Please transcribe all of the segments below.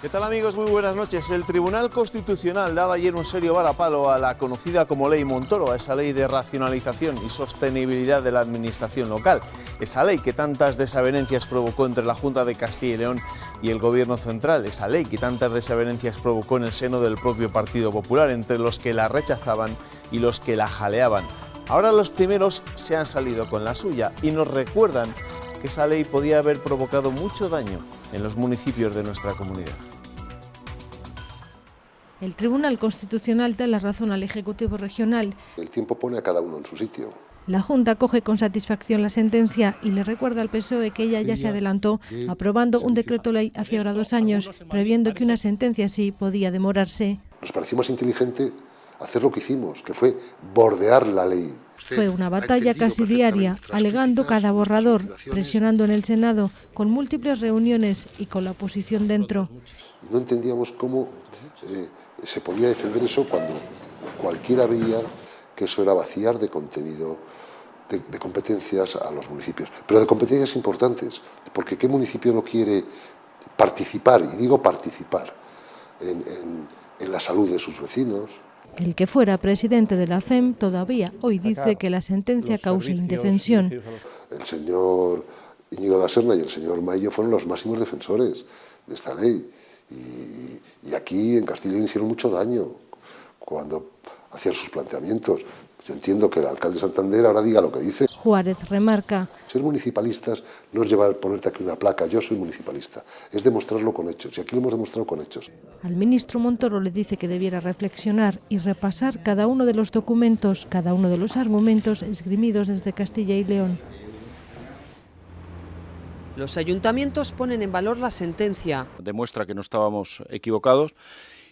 ¿Qué tal, amigos? Muy buenas noches. El Tribunal Constitucional daba ayer un serio varapalo a la conocida como Ley Montoro, a esa ley de racionalización y sostenibilidad de la administración local. Esa ley que tantas desavenencias provocó entre la Junta de Castilla y León y el Gobierno central. Esa ley que tantas desavenencias provocó en el seno del propio Partido Popular, entre los que la rechazaban y los que la jaleaban. Ahora los primeros se han salido con la suya y nos recuerdan que esa ley podía haber provocado mucho daño en los municipios de nuestra comunidad. El Tribunal Constitucional da la razón al Ejecutivo Regional. El tiempo pone a cada uno en su sitio. La Junta acoge con satisfacción la sentencia y le recuerda al PSOE que ella ya se adelantó aprobando un decreto ley hace ahora 2 años, previendo que una sentencia así podía demorarse. Nos pareció más inteligente hacer lo que hicimos, que fue bordear la ley. Fue una batalla casi diaria, alegando cada borrador, presionando en el Senado, con múltiples reuniones y con la oposición dentro. No entendíamos cómo se podía defender eso cuando cualquiera veía que eso era vaciar de contenido, de competencias a los municipios. Pero de competencias importantes, porque ¿qué municipio no quiere participar, y digo participar, en la salud de sus vecinos? El que fuera presidente de la FEM todavía hoy dice que la sentencia causa indefensión. El señor Íñigo de la Serna y el señor Mayo fueron los máximos defensores de esta ley. Y aquí en Castilla y León hicieron mucho daño cuando hacían sus planteamientos. Yo entiendo que el alcalde de Santander ahora diga lo que dice. Juárez remarca. Ser municipalistas no es llevar, ponerte aquí una placa, yo soy municipalista, es demostrarlo con hechos, y aquí lo hemos demostrado con hechos. Al ministro Montoro le dice que debiera reflexionar y repasar cada uno de los documentos, cada uno de los argumentos esgrimidos desde Castilla y León. Los ayuntamientos ponen en valor la sentencia. Demuestra que no estábamos equivocados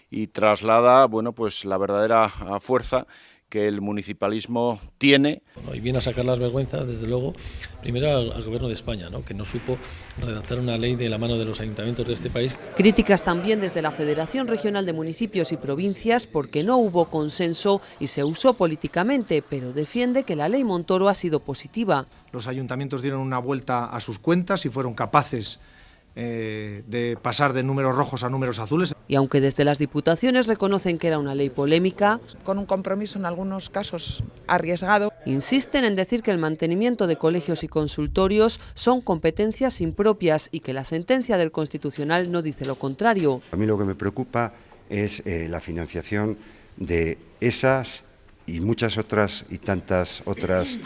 y traslada, bueno, pues la verdadera fuerza que el municipalismo tiene. Y viene a sacar las vergüenzas, desde luego, primero al Gobierno de España, ¿no?, que no supo redactar una ley de la mano de los ayuntamientos de este país. Críticas también desde la Federación Regional de Municipios y Provincias porque no hubo consenso y se usó políticamente, pero defiende que la ley Montoro ha sido positiva. Los ayuntamientos dieron una vuelta a sus cuentas y fueron capaces de pasar de números rojos a números azules. Y aunque desde las diputaciones reconocen que era una ley polémica, con un compromiso en algunos casos arriesgado, insisten en decir que el mantenimiento de colegios y consultorios son competencias impropias y que la sentencia del Constitucional no dice lo contrario. A mí lo que me preocupa es la financiación de esas y muchas otras y tantas otras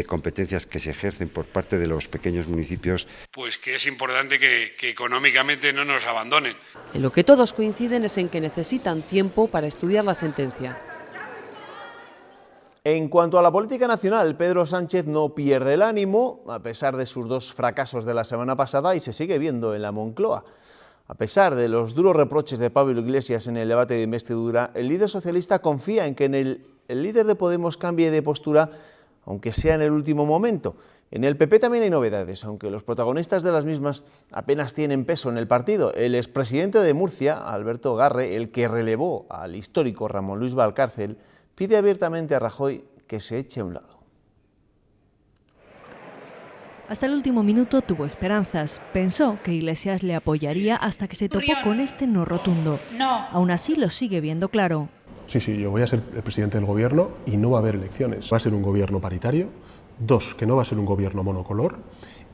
competencias que se ejercen por parte de los pequeños municipios. Pues que es importante que económicamente no nos abandonen. En lo que todos coinciden es en que necesitan tiempo para estudiar la sentencia. En cuanto a la política nacional, Pedro Sánchez no pierde el ánimo, a pesar de sus 2 fracasos de la semana pasada, y se sigue viendo en la Moncloa. A pesar de los duros reproches de Pablo Iglesias en el debate de investidura, el líder socialista confía en que el líder de Podemos cambie de postura, aunque sea en el último momento. En el PP también hay novedades, aunque los protagonistas de las mismas apenas tienen peso en el partido. El expresidente de Murcia, Alberto Garre, el que relevó al histórico Ramón Luis Valcárcel, pide abiertamente a Rajoy que se eche a un lado. Hasta el último minuto tuvo esperanzas. Pensó que Iglesias le apoyaría hasta que se topó con este no rotundo. No. Aún así lo sigue viendo claro. Sí, yo voy a ser el presidente del gobierno y no va a haber elecciones. Va a ser un gobierno paritario. 2, que no va a ser un gobierno monocolor.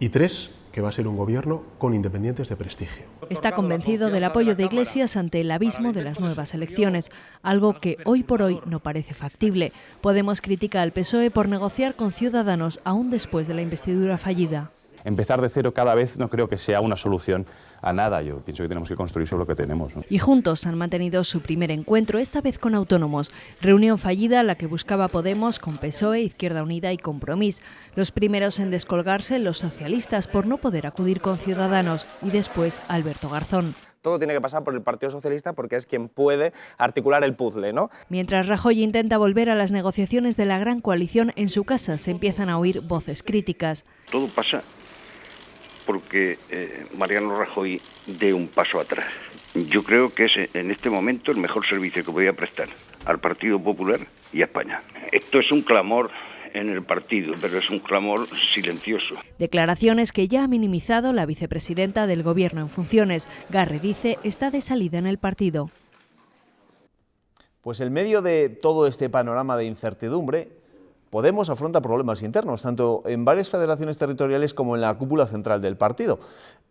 Y 3, que va a ser un gobierno con independientes de prestigio. Está convencido del apoyo de Iglesias ante el abismo de las nuevas elecciones, algo que hoy por hoy no parece factible. Podemos criticar al PSOE por negociar con Ciudadanos aún después de la investidura fallida. Empezar de cero cada vez no creo que sea una solución a nada. Yo pienso que tenemos que construir sobre lo que tenemos, ¿no? Y juntos han mantenido su primer encuentro, esta vez con autónomos. Reunión fallida, la que buscaba Podemos con PSOE, Izquierda Unida y Compromís. Los primeros en descolgarse, los socialistas, por no poder acudir con Ciudadanos. Y después, Alberto Garzón. Todo tiene que pasar por el Partido Socialista porque es quien puede articular el puzzle, ¿no? Mientras Rajoy intenta volver a las negociaciones de la gran coalición, en su casa se empiezan a oír voces críticas. Todo pasa porque Mariano Rajoy dé un paso atrás. Yo creo que es en este momento el mejor servicio que podía prestar al Partido Popular y a España. Esto es un clamor en el partido, pero es un clamor silencioso. Declaraciones que ya ha minimizado la vicepresidenta del Gobierno en funciones. Garre dice está de salida en el partido. Pues en medio de todo este panorama de incertidumbre, Podemos afronta problemas internos, tanto en varias federaciones territoriales como en la cúpula central del partido.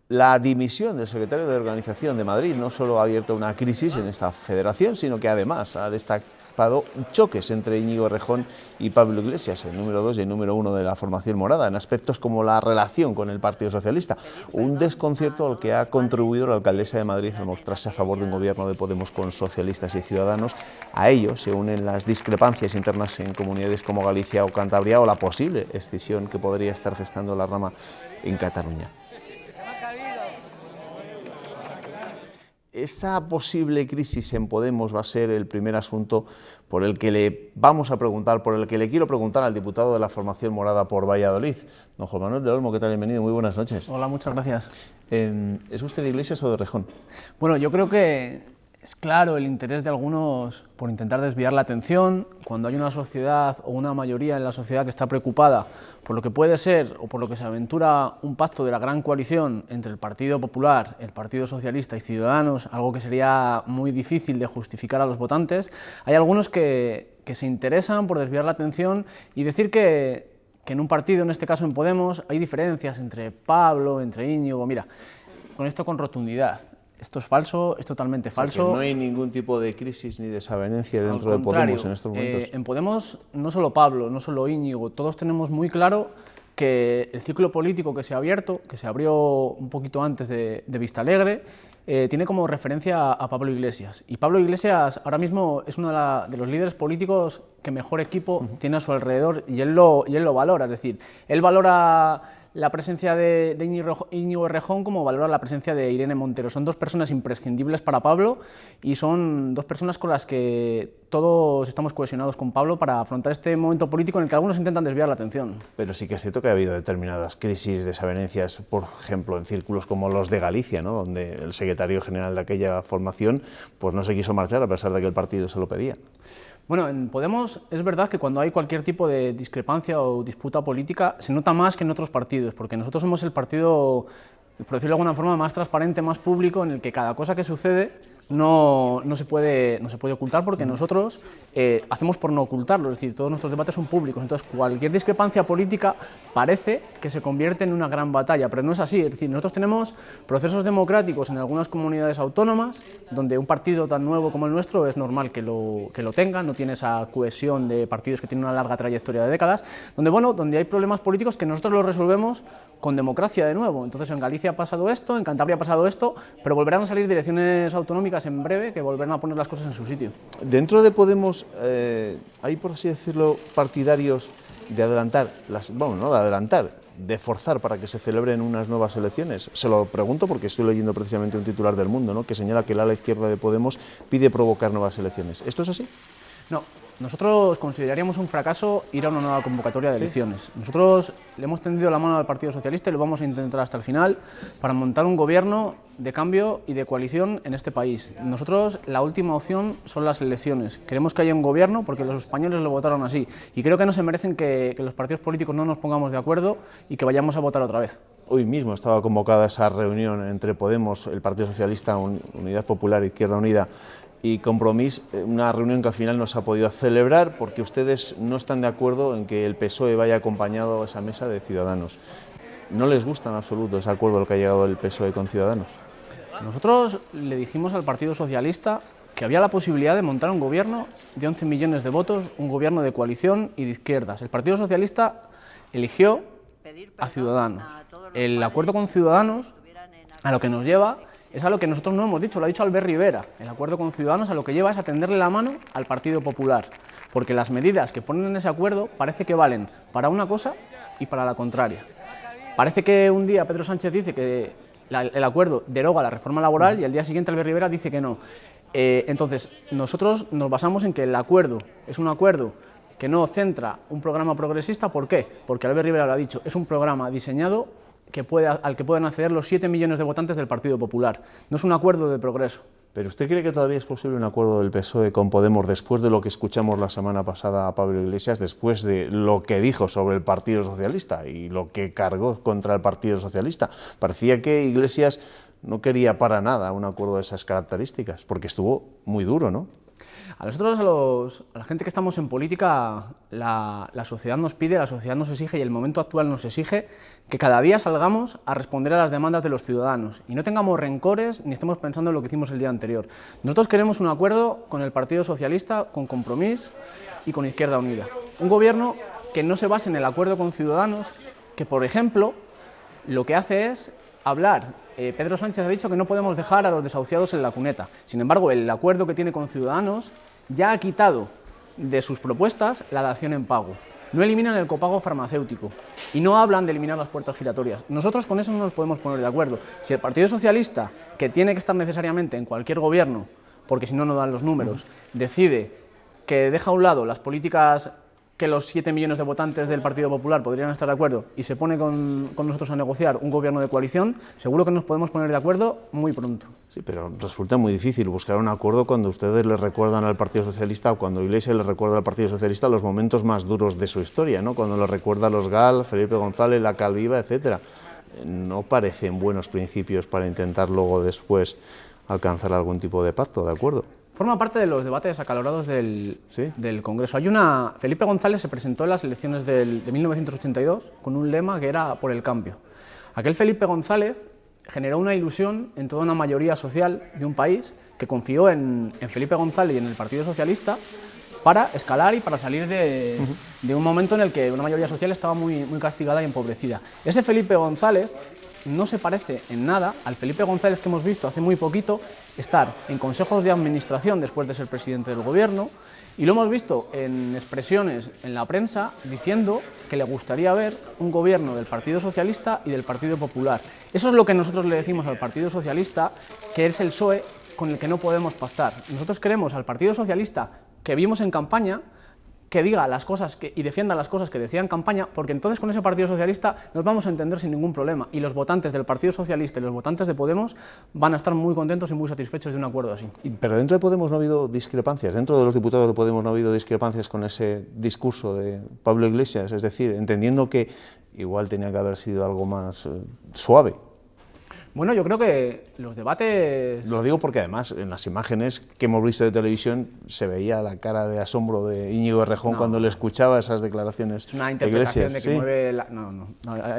La dimisión del secretario de Organización de Madrid no solo ha abierto una crisis en esta federación, sino que además ha destapado choques entre Íñigo Errejón y Pablo Iglesias, el número 2 y el número 1 de la formación morada, en aspectos como la relación con el Partido Socialista. Un desconcierto al que ha contribuido la alcaldesa de Madrid al mostrarse a favor de un gobierno de Podemos con socialistas y Ciudadanos. A ello se unen las discrepancias internas en comunidades como Galicia o Cantabria o la posible escisión que podría estar gestando la rama en Cataluña. Esa posible crisis en Podemos va a ser el primer asunto por el que le vamos a preguntar, por el que le quiero preguntar al diputado de la formación morada por Valladolid, don Juan Manuel del Olmo. ¿Qué tal? Bienvenido, muy buenas noches. Hola, muchas gracias. ¿Es usted de Iglesias o de Errejón? Bueno, yo creo que es claro el interés de algunos por intentar desviar la atención cuando hay una sociedad o una mayoría en la sociedad que está preocupada por lo que puede ser o por lo que se aventura un pacto de la gran coalición entre el Partido Popular, el Partido Socialista y Ciudadanos, algo que sería muy difícil de justificar a los votantes. Hay algunos que se interesan por desviar la atención y decir que en un partido, en este caso en Podemos, hay diferencias entre Pablo, entre Íñigo. Mira, con esto con rotundidad. Esto es falso, es totalmente falso. O sea, que no hay ningún tipo de crisis ni desavenencia dentro de Podemos en estos momentos. En Podemos, no solo Pablo, no solo Íñigo, todos tenemos muy claro que el ciclo político que se ha abierto, que se abrió un poquito antes de Vistalegre, tiene como referencia a Pablo Iglesias. Y Pablo Iglesias ahora mismo es uno de los líderes políticos que mejor equipo tiene a su alrededor y él lo valora. Es decir, él valora la presencia de Íñigo Errejón como valora la presencia de Irene Montero. Son dos personas imprescindibles para Pablo y son dos personas con las que todos estamos cohesionados con Pablo para afrontar este momento político en el que algunos intentan desviar la atención. Pero sí que es cierto que ha habido determinadas crisis, desavenencias, por ejemplo, en círculos como los de Galicia, ¿no?, donde el secretario general de aquella formación pues no se quiso marchar a pesar de que el partido se lo pedía. Bueno, en Podemos es verdad que cuando hay cualquier tipo de discrepancia o disputa política se nota más que en otros partidos, porque nosotros somos el partido, por decirlo de alguna forma, más transparente, más público, en el que cada cosa que sucede no se puede ocultar, porque nosotros hacemos por no ocultarlo, es decir, todos nuestros debates son públicos, entonces cualquier discrepancia política parece que se convierte en una gran batalla, pero no es así. Es decir, nosotros tenemos procesos democráticos en algunas comunidades autónomas, donde un partido tan nuevo como el nuestro es normal que lo tenga, no tiene esa cohesión de partidos que tienen una larga trayectoria de décadas, donde hay problemas políticos que nosotros los resolvemos con democracia de nuevo. Entonces en Galicia ha pasado esto, en Cantabria ha pasado esto, pero volverán a salir direcciones autonómicas en breve que volverán a poner las cosas en su sitio. Dentro de Podemos hay, por así decirlo, partidarios de adelantar, de forzar para que se celebren unas nuevas elecciones. Se lo pregunto porque estoy leyendo precisamente un titular del Mundo, ¿no?, que señala que el ala izquierda de Podemos pide provocar nuevas elecciones. ¿Esto es así? No. Nosotros consideraríamos un fracaso ir a una nueva convocatoria de elecciones. Nosotros le hemos tendido la mano al Partido Socialista y lo vamos a intentar hasta el final para montar un gobierno de cambio y de coalición en este país. Nosotros la última opción son las elecciones. Queremos que haya un gobierno porque los españoles lo votaron así y creo que no se merecen que los partidos políticos no nos pongamos de acuerdo y que vayamos a votar otra vez. Hoy mismo estaba convocada esa reunión entre Podemos, el Partido Socialista, Unidad Popular, Izquierda Unida y Compromís, una reunión que al final no se ha podido celebrar porque ustedes no están de acuerdo en que el PSOE vaya acompañado a esa mesa de Ciudadanos. ¿No les gusta en absoluto ese acuerdo al que ha llegado el PSOE con Ciudadanos? Nosotros le dijimos al Partido Socialista que había la posibilidad de montar un gobierno de 11 millones de votos, un gobierno de coalición y de izquierdas. El Partido Socialista eligió a Ciudadanos. El acuerdo con Ciudadanos a lo que nos lleva es a lo que nosotros no hemos dicho, lo ha dicho Albert Rivera. El acuerdo con Ciudadanos a lo que lleva es a tenderle la mano al Partido Popular, porque las medidas que ponen en ese acuerdo parece que valen para una cosa y para la contraria. Parece que un día Pedro Sánchez dice que el acuerdo deroga la reforma laboral y al día siguiente Albert Rivera dice que no. Entonces, nosotros nos basamos en que el acuerdo es un acuerdo que no centra un programa progresista. ¿Por qué? Porque Albert Rivera lo ha dicho, es un programa diseñado al que pueden acceder los 7 millones de votantes del Partido Popular. No es un acuerdo de progreso. ¿Pero usted cree que todavía es posible un acuerdo del PSOE con Podemos después de lo que escuchamos la semana pasada a Pablo Iglesias, después de lo que dijo sobre el Partido Socialista y lo que cargó contra el Partido Socialista? Parecía que Iglesias no quería para nada un acuerdo de esas características, porque estuvo muy duro, ¿no? A nosotros, a la gente que estamos en política, la sociedad nos pide, la sociedad nos exige y el momento actual nos exige que cada día salgamos a responder a las demandas de los ciudadanos y no tengamos rencores ni estemos pensando en lo que hicimos el día anterior. Nosotros queremos un acuerdo con el Partido Socialista, con Compromís y con Izquierda Unida. Un gobierno que no se base en el acuerdo con Ciudadanos, que por ejemplo lo que hace es hablar. Pedro Sánchez ha dicho que no podemos dejar a los desahuciados en la cuneta. Sin embargo, el acuerdo que tiene con Ciudadanos ya ha quitado de sus propuestas la dación en pago. No eliminan el copago farmacéutico y no hablan de eliminar las puertas giratorias. Nosotros con eso no nos podemos poner de acuerdo. Si el Partido Socialista, que tiene que estar necesariamente en cualquier gobierno, porque si no, no dan los números, decide que deja a un lado las políticas que los 7 millones de votantes del Partido Popular podrían estar de acuerdo y se pone con nosotros a negociar un gobierno de coalición, seguro que nos podemos poner de acuerdo muy pronto. Sí, pero resulta muy difícil buscar un acuerdo cuando ustedes le recuerdan al Partido Socialista o cuando Iglesias le recuerda al Partido Socialista los momentos más duros de su historia, ¿no? Cuando le recuerda a los Gal, Felipe González, la Calviva, etcétera. No parecen buenos principios para intentar luego después alcanzar algún tipo de pacto, ¿de acuerdo? Forma parte de los debates acalorados del Congreso. Felipe González se presentó en las elecciones de 1982 con un lema que era por el cambio. Aquel Felipe González generó una ilusión en toda una mayoría social de un país que confió en Felipe González y en el Partido Socialista para escalar y para salir de un momento en el que una mayoría social estaba muy castigada y empobrecida. Ese Felipe González no se parece en nada al Felipe González que hemos visto hace muy poquito estar en consejos de administración después de ser presidente del gobierno, y lo hemos visto en expresiones en la prensa diciendo que le gustaría ver un gobierno del Partido Socialista y del Partido Popular. Eso es lo que nosotros le decimos al Partido Socialista, que es el PSOE con el que no podemos pactar. Nosotros queremos al Partido Socialista que vimos en campaña, que diga las cosas y defienda las cosas que decía en campaña, porque entonces con ese Partido Socialista nos vamos a entender sin ningún problema y los votantes del Partido Socialista y los votantes de Podemos van a estar muy contentos y muy satisfechos de un acuerdo así. Pero dentro de Podemos no ha habido discrepancias, dentro de los diputados de Podemos no ha habido discrepancias con ese discurso de Pablo Iglesias, es decir, entendiendo que igual tenía que haber sido algo más suave. Bueno, yo creo que los debates... Lo digo porque además en las imágenes que hemos visto de televisión se veía la cara de asombro de Íñigo Errejón cuando le escuchaba esas declaraciones. Es una interpretación de que mueve...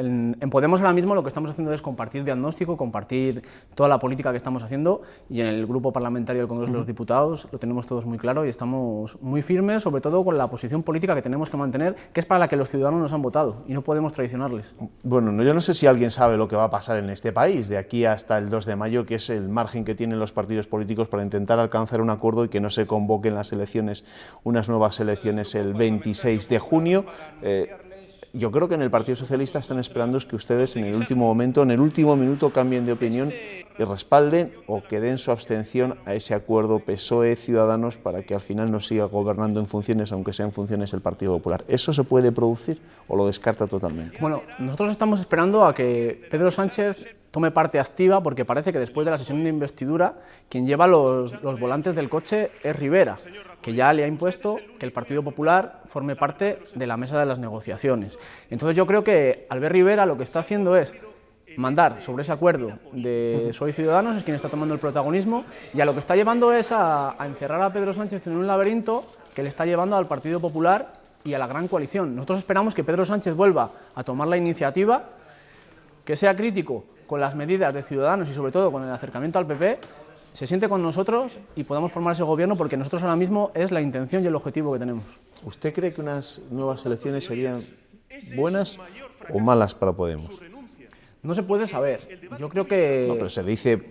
En Podemos ahora mismo lo que estamos haciendo es compartir diagnóstico, compartir toda la política que estamos haciendo, y en el grupo parlamentario del Congreso de los Diputados lo tenemos todos muy claro y estamos muy firmes, sobre todo con la posición política que tenemos que mantener, que es para la que los ciudadanos nos han votado y no podemos traicionarles. Bueno, yo no sé si alguien sabe lo que va a pasar en este país de aquí hasta el 2 de mayo, que es el margen que tienen los partidos políticos para intentar alcanzar un acuerdo y que no se convoquen las elecciones, unas nuevas elecciones el 26 de junio. Yo creo que en el Partido Socialista están esperando es que ustedes en el último momento, en el último minuto, cambien de opinión y respalden o que den su abstención a ese acuerdo PSOE-Ciudadanos para que al final no siga gobernando en funciones, aunque sean funciones el Partido Popular. ¿Eso se puede producir o lo descarta totalmente? Bueno, nosotros estamos esperando a que Pedro Sánchez tome parte activa, porque parece que después de la sesión de investidura quien lleva los volantes del coche es Rivera, que ya le ha impuesto que el Partido Popular forme parte de la mesa de las negociaciones. Entonces yo creo que Albert Rivera lo que está haciendo es mandar sobre ese acuerdo de PSOE y Ciudadanos, es quien está tomando el protagonismo, y a lo que está llevando es a encerrar a Pedro Sánchez en un laberinto que le está llevando al Partido Popular y a la gran coalición. Nosotros esperamos que Pedro Sánchez vuelva a tomar la iniciativa, que sea crítico con las medidas de Ciudadanos y sobre todo con el acercamiento al PP, se siente con nosotros y podamos formar ese gobierno, porque nosotros ahora mismo es la intención y el objetivo que tenemos. ¿Usted cree que unas nuevas elecciones serían buenas o malas para Podemos? No se puede saber. Yo creo que... No, pero se dice,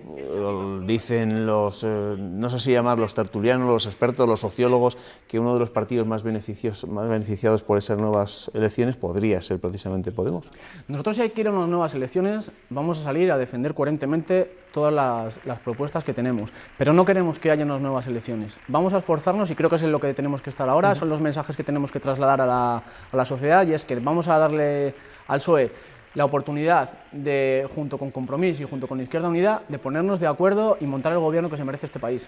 dicen los, no sé si llamar los tertulianos, los expertos, los sociólogos, que uno de los partidos más beneficiados por esas nuevas elecciones podría ser precisamente Podemos. Nosotros, si hay que ir a unas nuevas elecciones, vamos a salir a defender coherentemente todas las propuestas que tenemos, pero no queremos que haya unas nuevas elecciones. Vamos a esforzarnos, y creo que es en lo que tenemos que estar ahora, son los mensajes que tenemos que trasladar a la sociedad, y es que vamos a darle al PSOE la oportunidad de, junto con Compromís y junto con Izquierda Unida, de ponernos de acuerdo y montar el gobierno que se merece este país.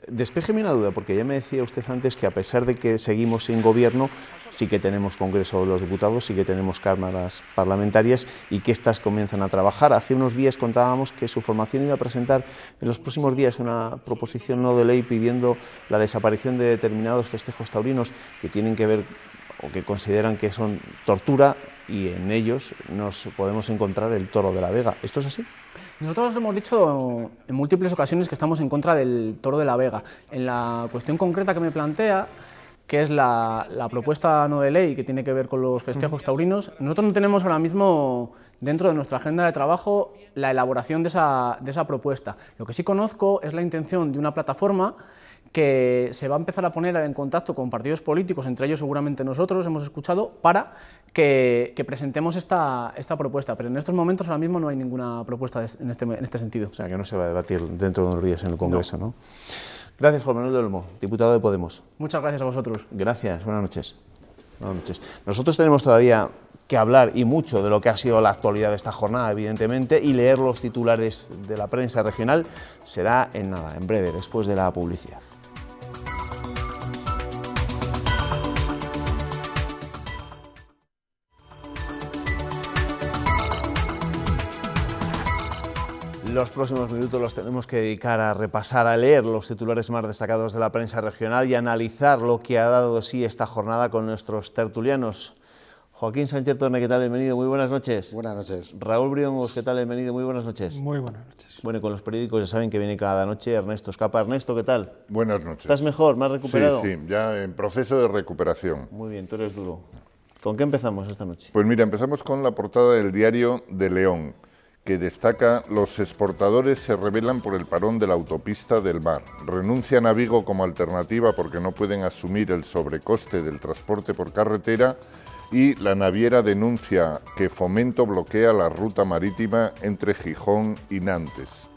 Despéjeme una duda, porque ya me decía usted antes que a pesar de que seguimos sin gobierno, sí que tenemos Congreso de los Diputados, sí que tenemos cámaras parlamentarias y que estas comienzan a trabajar. Hace unos días contábamos que su formación iba a presentar en los próximos días una proposición no de ley pidiendo la desaparición de determinados festejos taurinos que tienen que ver o que consideran que son tortura, y en ellos nos podemos encontrar el toro de la Vega. ¿Esto es así? Nosotros hemos dicho en múltiples ocasiones que estamos en contra del toro de la Vega. En la cuestión concreta que me plantea, que es la propuesta no de ley que tiene que ver con los festejos taurinos, nosotros no tenemos ahora mismo dentro de nuestra agenda de trabajo la elaboración de esa propuesta. Lo que sí conozco es la intención de una plataforma que se va a empezar a poner en contacto con partidos políticos, entre ellos seguramente nosotros, hemos escuchado, para que presentemos esta propuesta, pero en estos momentos ahora mismo no hay ninguna propuesta en este sentido. O sea, que no se va a debatir dentro de unos días en el Congreso, ¿no? Gracias, Juan Manuel del Olmo, diputado de Podemos. Muchas gracias a vosotros. Gracias, buenas noches. Buenas noches. Nosotros tenemos todavía que hablar y mucho de lo que ha sido la actualidad de esta jornada, evidentemente, y leer los titulares de la prensa regional será en nada, en breve, después de la publicidad. Los próximos minutos los tenemos que dedicar a repasar, a leer los titulares más destacados de la prensa regional y analizar lo que ha dado de sí esta jornada con nuestros tertulianos. Joaquín Sánchez Torne, ¿qué tal? Bienvenido, muy buenas noches. Buenas noches. Raúl Briongos, ¿qué tal? Bienvenido, muy buenas noches. Muy buenas noches. Bueno, con los periódicos ya saben que viene cada noche Ernesto Escapa. Ernesto, ¿qué tal? Buenas noches. ¿Estás mejor, más recuperado? Sí, ya en proceso de recuperación. Muy bien, tú eres duro. ¿Con qué empezamos esta noche? Pues mira, empezamos con la portada del Diario de León, que destaca: los exportadores se rebelan por el parón de la autopista del Mar. Renuncian a Vigo como alternativa porque no pueden asumir el sobrecoste del transporte por carretera, y la naviera denuncia que Fomento bloquea la ruta marítima entre Gijón y Nantes.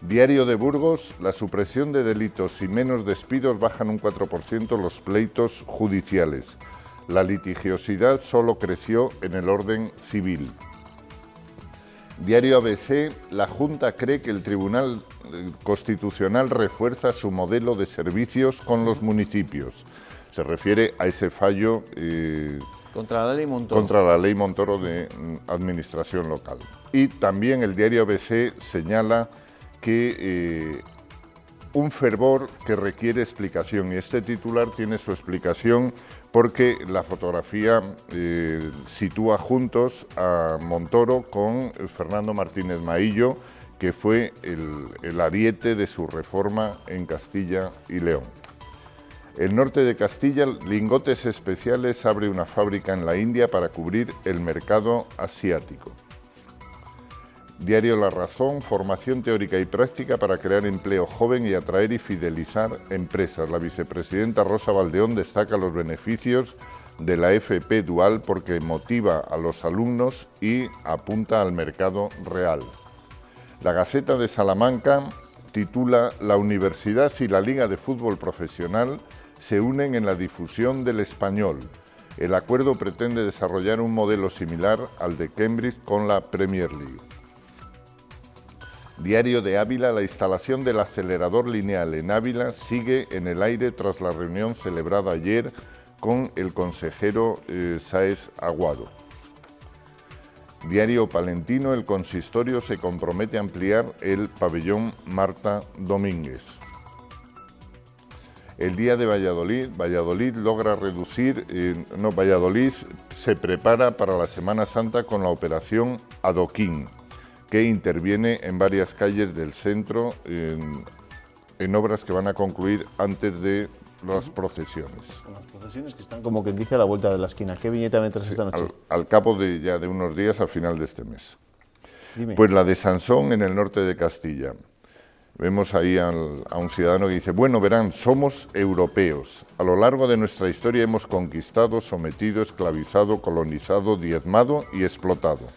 Diario de Burgos: la supresión de delitos y menos despidos bajan un 4% los pleitos judiciales. La litigiosidad solo creció en el orden civil. Diario ABC: la Junta cree que el Tribunal Constitucional refuerza su modelo de servicios con los municipios. Se refiere a ese fallo contra la ley Montoro. Contra la ley Montoro de administración local. Y también el Diario ABC señala que un fervor que requiere explicación, y este titular tiene su explicación porque la fotografía sitúa juntos a Montoro con Fernando Martínez Maillo, que fue el ariete de su reforma en Castilla y León. El norte de Castilla, Lingotes Especiales abre una fábrica en la India para cubrir el mercado asiático. Diario La Razón: formación teórica y práctica para crear empleo joven y atraer y fidelizar empresas. La vicepresidenta Rosa Valdeón destaca los beneficios de la FP Dual porque motiva a los alumnos y apunta al mercado real. La Gaceta de Salamanca titula: la universidad y la Liga de Fútbol Profesional se unen en la difusión del español. El acuerdo pretende desarrollar un modelo similar al de Cambridge con la Premier League. Diario de Ávila: la instalación del acelerador lineal en Ávila sigue en el aire tras la reunión celebrada ayer con el consejero Sáez Aguado. Diario Palentino: el consistorio se compromete a ampliar el pabellón Marta Domínguez. El Día de Valladolid: Valladolid logra reducir, Valladolid se prepara para la Semana Santa con la operación Adoquín, que interviene en varias calles del centro en obras que van a concluir antes de las procesiones. Las procesiones que están, como quien dice, a la vuelta de la esquina. ¿Qué viñeta me traes esta noche? Al cabo de unos días, al final de este mes. Dime. Pues la de Sansón, en el norte de Castilla. Vemos ahí a un ciudadano que dice: bueno, verán, somos europeos. A lo largo de nuestra historia hemos conquistado, sometido, esclavizado, colonizado, diezmado y explotado.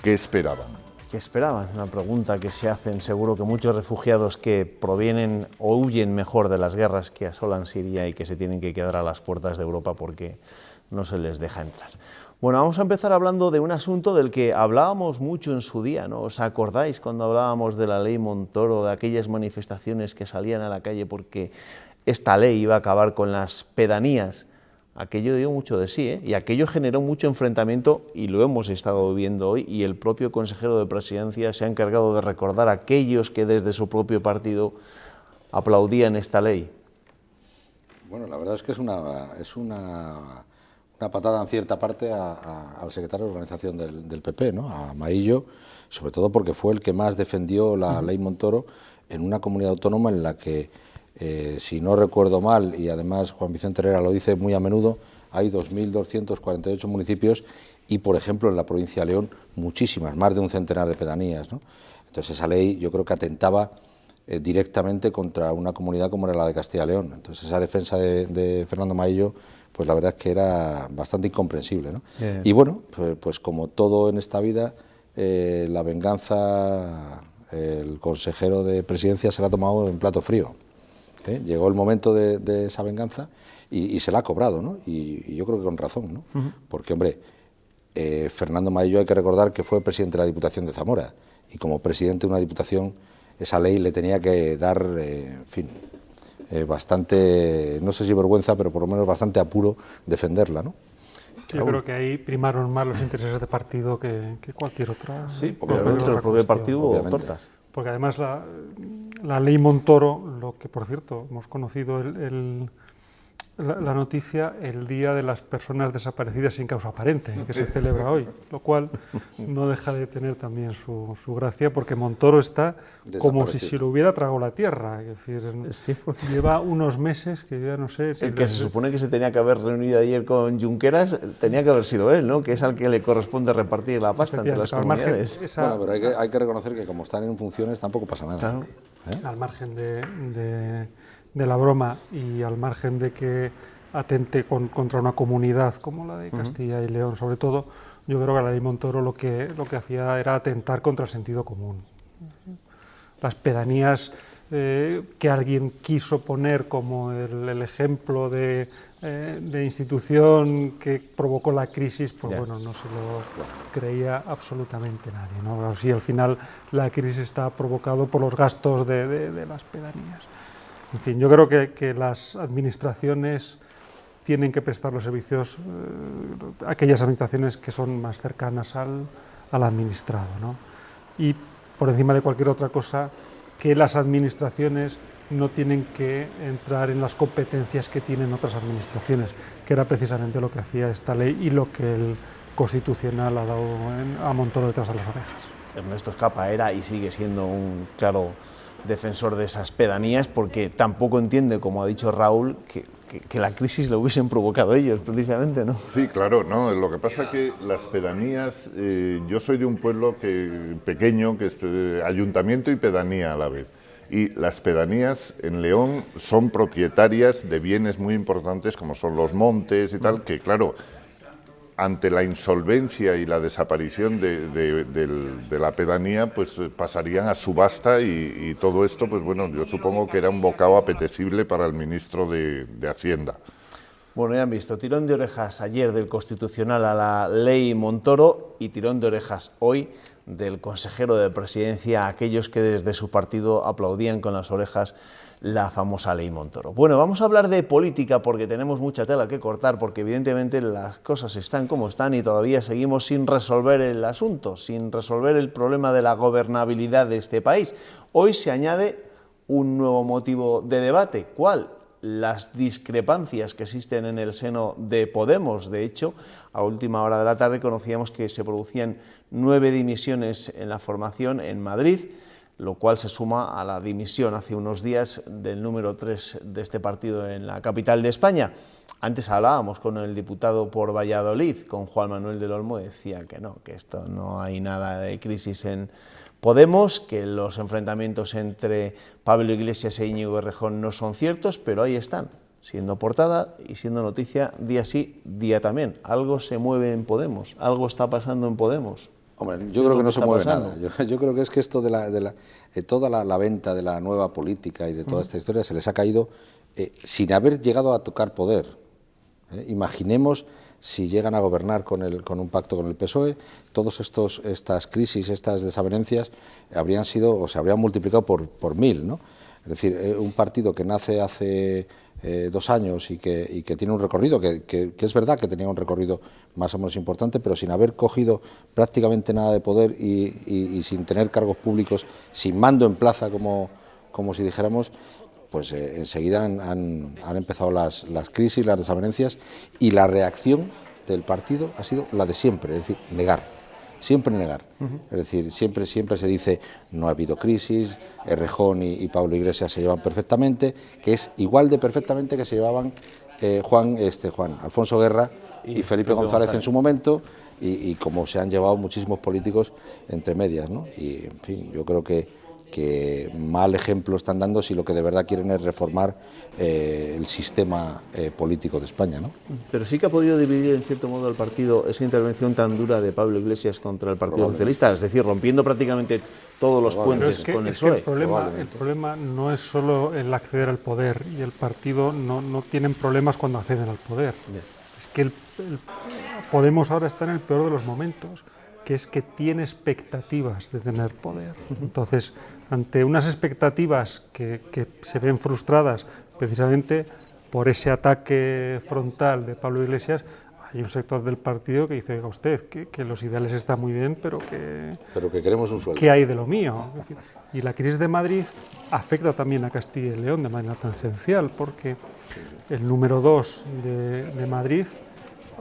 ¿Qué esperaban? ¿Qué esperaban? Una pregunta que se hacen seguro que muchos refugiados que provienen o huyen mejor de las guerras que asolan Siria y que se tienen que quedar a las puertas de Europa porque no se les deja entrar. Bueno, vamos a empezar hablando de un asunto del que hablábamos mucho en su día, ¿no? ¿Os acordáis cuando hablábamos de la ley Montoro, de aquellas manifestaciones que salían a la calle porque esta ley iba a acabar con las pedanías? Aquello dio mucho de sí, y aquello generó mucho enfrentamiento y lo hemos estado viendo hoy, y el propio consejero de Presidencia se ha encargado de recordar a aquellos que desde su propio partido aplaudían esta ley. Bueno, la verdad es que es una patada en cierta parte al secretario de Organización del PP, ¿no? A Maillo, sobre todo porque fue el que más defendió la ley Montoro en una comunidad autónoma en la que, si no recuerdo mal, y además Juan Vicente Herrera lo dice muy a menudo, hay 2.248 municipios y, por ejemplo, en la provincia de León, muchísimas, más de un centenar de pedanías, ¿no? Entonces esa ley yo creo que atentaba directamente contra una comunidad como era la de Castilla y León. Entonces esa defensa de Fernando Maillo, pues la verdad es que era bastante incomprensible, ¿no? Y bueno, pues como todo en esta vida, la venganza, el consejero de Presidencia se la ha tomado en plato frío. Llegó el momento de esa venganza y se la ha cobrado, ¿no? Y yo creo que con razón, ¿no? Porque, hombre, Fernando Maillo hay que recordar que fue presidente de la Diputación de Zamora, y como presidente de una diputación esa ley le tenía que dar, en fin, bastante, no sé si vergüenza, pero por lo menos bastante apuro defenderla, ¿no? Yo creo que ahí primaron más los intereses de partido que cualquier otra. Sí, obviamente, el propio partido hubo tortas. Porque además la ley Montoro, lo que por cierto hemos conocido la noticia el día de las personas desaparecidas sin causa aparente, que se celebra hoy, lo cual no deja de tener también su gracia, porque Montoro está como si se lo hubiera tragado la tierra, es decir, lleva unos meses que ya no sé... El que se supone que se tenía que haber reunido ayer con Junqueras tenía que haber sido él, ¿no? Que es al que le corresponde repartir la pasta entre las comunidades. Bueno, pero hay que reconocer que como están en funciones tampoco pasa nada. Claro. Al margen de la broma y al margen de que atente contra una comunidad como la de Castilla y León, sobre todo, yo creo que la ley Montoro lo que hacía era atentar contra el sentido común. Las pedanías que alguien quiso poner como el ejemplo de institución que provocó la crisis, pues bueno, no se lo creía absolutamente nadie, ¿no? Así al final la crisis está provocada por los gastos de las pedanías. En fin, yo creo que las administraciones tienen que prestar los servicios, aquellas administraciones que son más cercanas al administrado, ¿no? Y por encima de cualquier otra cosa, que las administraciones no tienen que entrar en las competencias que tienen otras administraciones, que era precisamente lo que hacía esta ley y lo que el Constitucional ha dado a Montoro detrás de las orejas. Ernesto Escapa era y sigue siendo un claro defensor de esas pedanías, porque tampoco entiende, como ha dicho Raúl, que la crisis la hubiesen provocado ellos, precisamente, ¿no? Sí, claro, no. Lo que pasa es que las pedanías, yo soy de un pueblo pequeño, que es ayuntamiento y pedanía a la vez. Y las pedanías en León son propietarias de bienes muy importantes, como son los montes y tal, que claro, ante la insolvencia y la desaparición de la pedanía, pues pasarían a subasta y todo esto, pues bueno, yo supongo que era un bocado apetecible para el ministro de Hacienda. Bueno, ya han visto, tirón de orejas ayer del Constitucional a la ley Montoro y tirón de orejas hoy del consejero de Presidencia a aquellos que desde su partido aplaudían con las orejas la famosa ley Montoro. Bueno, vamos a hablar de política porque tenemos mucha tela que cortar, porque evidentemente las cosas están como están y todavía seguimos sin resolver el asunto, sin resolver el problema de la gobernabilidad de este país. Hoy se añade un nuevo motivo de debate. ¿Cuál? Las discrepancias que existen en el seno de Podemos. De hecho, a última hora de la tarde conocíamos que se producían 9 dimisiones en la formación en Madrid, lo cual se suma a la dimisión hace unos días del número 3 de este partido en la capital de España. Antes hablábamos con el diputado por Valladolid, con Juan Manuel del Olmo, decía que no, que esto no hay nada de crisis en Podemos, que los enfrentamientos entre Pablo Iglesias e Íñigo Errejón no son ciertos, pero ahí están, siendo portada y siendo noticia día sí, día también. Algo se mueve en Podemos, algo está pasando en Podemos. Hombre, yo creo que no se mueve nada. Yo creo que es que esto de toda la venta de la nueva política y de toda esta historia se les ha caído sin haber llegado a tocar poder. Imaginemos si llegan a gobernar con un pacto con el PSOE, todas estas crisis, estas desavenencias habrían sido o se habrían multiplicado por 1000, ¿no? Es decir, un partido que nace hace 2 años y que tiene un recorrido, que es verdad que tenía un recorrido más o menos importante, pero sin haber cogido prácticamente nada de poder y sin tener cargos públicos, sin mando en plaza, como si dijéramos, pues enseguida han empezado las crisis, las desavenencias, y la reacción del partido ha sido la de siempre, es decir, negar. Siempre negar. Es decir, siempre se dice no ha habido crisis, Errejón y Pablo Iglesias se llevan perfectamente, que es igual de perfectamente que se llevaban Alfonso Guerra y Felipe González en su momento, y como se han llevado muchísimos políticos entre medias, ¿no? Y en fin, yo creo que mal ejemplo están dando si lo que de verdad quieren es reformar el sistema político de España, ¿no? Pero sí que ha podido dividir en cierto modo el partido esa intervención tan dura de Pablo Iglesias contra el Partido Socialista, es decir, rompiendo prácticamente todos los puentes con el PSOE. El problema no es solo el acceder al poder, y el partido no tienen problemas cuando acceden al poder. Es que Podemos ahora está en el peor de los momentos, que es que tiene expectativas de tener poder. Entonces, ante unas expectativas que se ven frustradas precisamente por ese ataque frontal de Pablo Iglesias, hay un sector del partido que dice, oiga usted, que los ideales están muy bien, pero que queremos un sueldo. ¿Qué hay de lo mío? Es decir, y la crisis de Madrid afecta también a Castilla y León de manera tangencial, porque el número 2 de Madrid,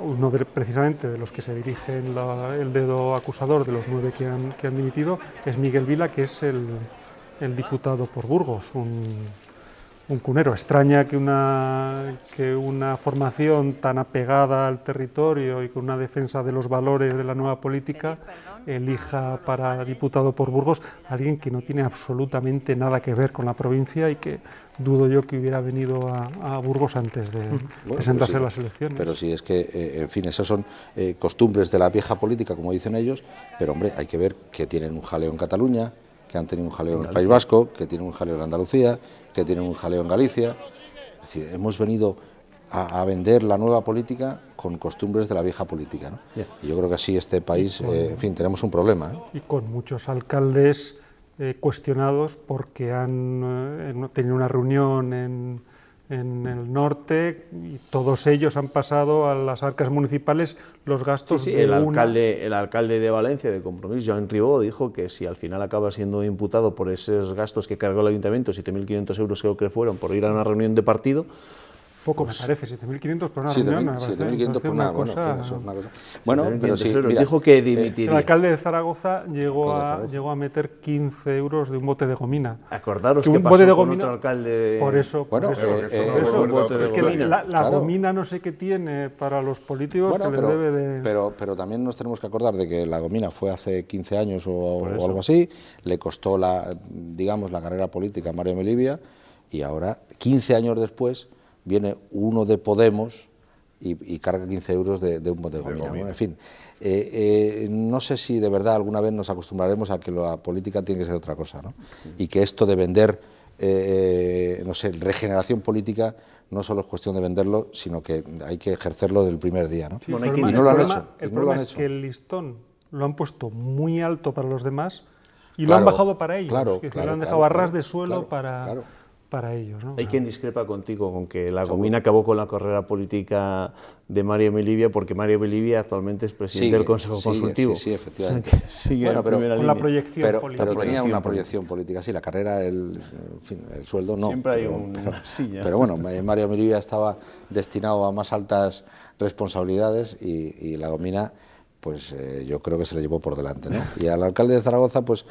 uno precisamente de los que se dirigen el dedo acusador de los 9 que han dimitido, es Miguel Vila, que es el diputado por Burgos, un cunero. Extraña que una formación tan apegada al territorio y con una defensa de los valores de la nueva política elija para diputado por Burgos a alguien que no tiene absolutamente nada que ver con la provincia y que dudo yo que hubiera venido a Burgos antes de presentarse a las elecciones. Pero sí, es que, en fin, esas son costumbres de la vieja política, como dicen ellos, pero hombre, hay que ver que tienen un jaleo en Cataluña, que han tenido un jaleo en el País Vasco, que tienen un jaleo en Andalucía, que tienen un jaleo en Galicia. Es decir, hemos venido a vender la nueva política con costumbres de la vieja política, ¿no? Y yo creo que así este país, en fin, tenemos un problema, ¿eh? Y con muchos alcaldes cuestionados porque han tenido una reunión en el norte y todos ellos han pasado a las arcas municipales los gastos de el alcalde de Valencia, de Compromís, Joan Ribó, dijo que si al final acaba siendo imputado por esos gastos que cargó el ayuntamiento, 7.500 euros creo que fueron, por ir a una reunión de partido. Poco me parece, 7.500 por una reunión. 7.500 por una cosa. Bueno, pero sí, mira, dijo que dimitiría. El alcalde de Zaragoza llegó a meter 15 euros de un bote de gomina. Acordaros que pasó con otro alcalde. Por eso. Es que la gomina no sé qué tiene para los políticos que les debe de... Pero también nos tenemos que acordar de que la gomina fue hace 15 años o algo así, le costó la carrera política a Mario Melivia, y ahora, 15 años después, viene uno de Podemos y carga 15 euros de un bote de gomina. En fin, no sé si de verdad alguna vez nos acostumbraremos a que la política tiene que ser otra cosa, ¿no? Y que esto de vender, regeneración política no solo es cuestión de venderlo, sino que hay que ejercerlo del primer día, ¿no? Sí, y no lo han hecho. El problema es que el listón lo han puesto muy alto para los demás y lo han bajado para ellos. Lo han dejado a ras de suelo para ellos, ¿no? Hay quien discrepa contigo con que la gomina acabó con la carrera política de Mario Melivia, porque Mario Melivia actualmente es presidente del Consejo Consultivo. Sí, efectivamente. O sea, pero con la proyección política. Pero tenía una proyección política, sí, la carrera, el sueldo no. Siempre hay una silla. Pero bueno, Mario Melivia estaba destinado a más altas responsabilidades y la gomina, pues yo creo que se le llevó por delante, ¿no? Y al alcalde de Zaragoza, pues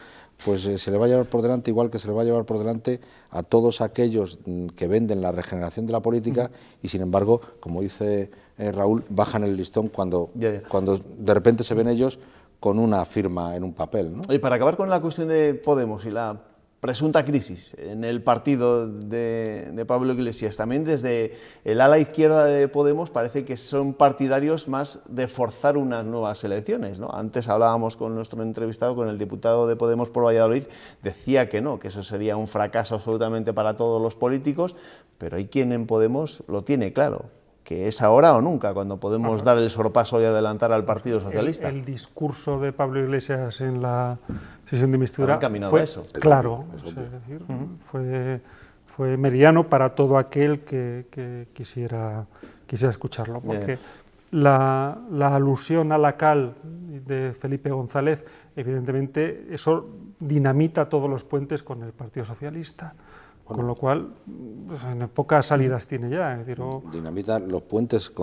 se le va a llevar por delante, igual que se le va a llevar por delante a todos aquellos que venden la regeneración de la política y, sin embargo, como dice Raúl, bajan el listón cuando de repente se ven ellos con una firma en un papel, ¿no? Y para acabar con la cuestión de Podemos y la presunta crisis en el partido de Pablo Iglesias, también desde el ala izquierda de Podemos parece que son partidarios más de forzar unas nuevas elecciones, ¿no? Antes hablábamos con nuestro entrevistado, con el diputado de Podemos por Valladolid, decía que no, que eso sería un fracaso absolutamente para todos los políticos, pero hay quien en Podemos lo tiene claro, que es ahora o nunca, cuando podemos dar el sorpaso y adelantar al Partido Socialista. El discurso de Pablo Iglesias en la sesión de investidura fue a eso. Claro, es decir, fue meridiano para todo aquel que quisiera escucharlo, porque la alusión a la cal de Felipe González, evidentemente, eso dinamita todos los puentes con el Partido Socialista. Con lo cual, pues, en pocas salidas tiene ya. Es decir, dinamita los puentes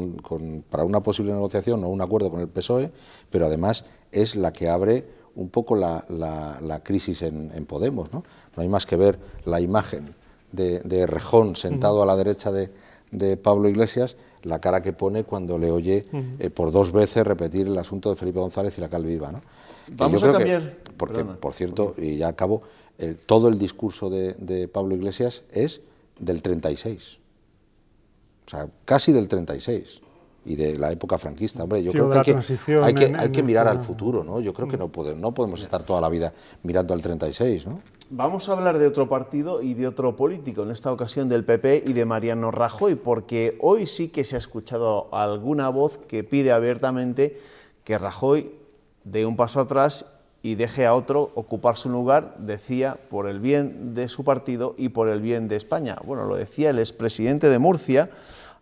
para una posible negociación o un acuerdo con el PSOE, pero además es la que abre un poco la crisis en Podemos, ¿no? No hay más que ver la imagen de Rejón sentado a la derecha de Pablo Iglesias, la cara que pone cuando le oye por 2 veces repetir el asunto de Felipe González y la cal viva, ¿no? Vamos a cambiar... Porque, por cierto, y ya acabo, todo el discurso de Pablo Iglesias es del 36, o sea, casi del 36, y de la época franquista. Hombre, yo creo que hay que mirar al futuro, ¿no? Yo creo que no podemos estar toda la vida mirando al 36, ¿no? Vamos a hablar de otro partido y de otro político, en esta ocasión del PP y de Mariano Rajoy, porque hoy sí que se ha escuchado alguna voz que pide abiertamente que Rajoy dé un paso atrás y deje a otro ocupar su lugar, decía, por el bien de su partido y por el bien de España. Bueno, lo decía el expresidente de Murcia,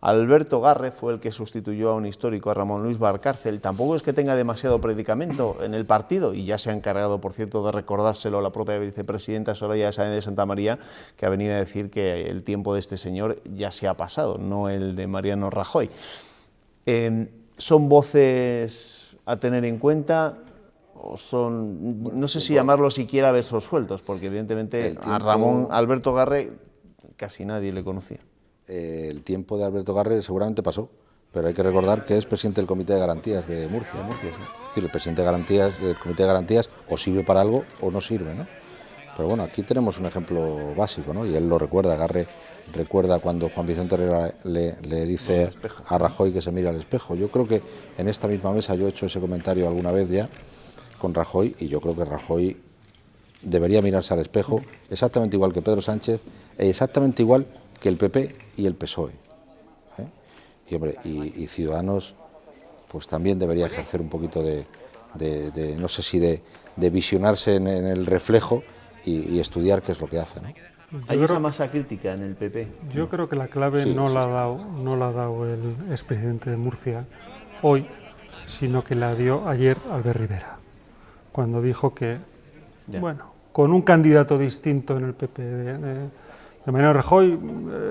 Alberto Garre, fue el que sustituyó a un histórico, a Ramón Luis Valcárcel. Tampoco es que tenga demasiado predicamento en el partido, y ya se ha encargado, por cierto, de recordárselo a la propia vicepresidenta Soraya Sáenz de Santamaría, que ha venido a decir que el tiempo de este señor ya se ha pasado, no el de Mariano Rajoy. ¿Son voces a tener en cuenta? O son, no sé si llamarlo siquiera versos sueltos, porque evidentemente a Alberto Garre casi nadie le conocía. El tiempo de Alberto Garre seguramente pasó, pero hay que recordar que es presidente del Comité de Garantías de Murcia. Sí. Es decir, el presidente del Comité de Garantías o sirve para algo o no sirve, ¿no? Pero bueno, aquí tenemos un ejemplo básico, ¿no? Y él lo recuerda, Garre recuerda cuando Juan Vicente Herrera le dice a Rajoy que se mire al espejo. Yo creo que en esta misma mesa yo he hecho ese comentario alguna vez ya con Rajoy, y yo creo que Rajoy debería mirarse al espejo exactamente igual que Pedro Sánchez, exactamente igual que el PP y el PSOE. Y, hombre, y Ciudadanos pues también debería ejercer un poquito de no sé si de visionarse en el reflejo y estudiar qué es lo que hace, ¿no? ¿Hay esa masa crítica en el PP? Yo creo que la clave no la ha dado el expresidente de Murcia hoy, sino que la dio ayer Albert Rivera, cuando dijo que, bueno, con un candidato distinto en el PP de Mariano Rajoy,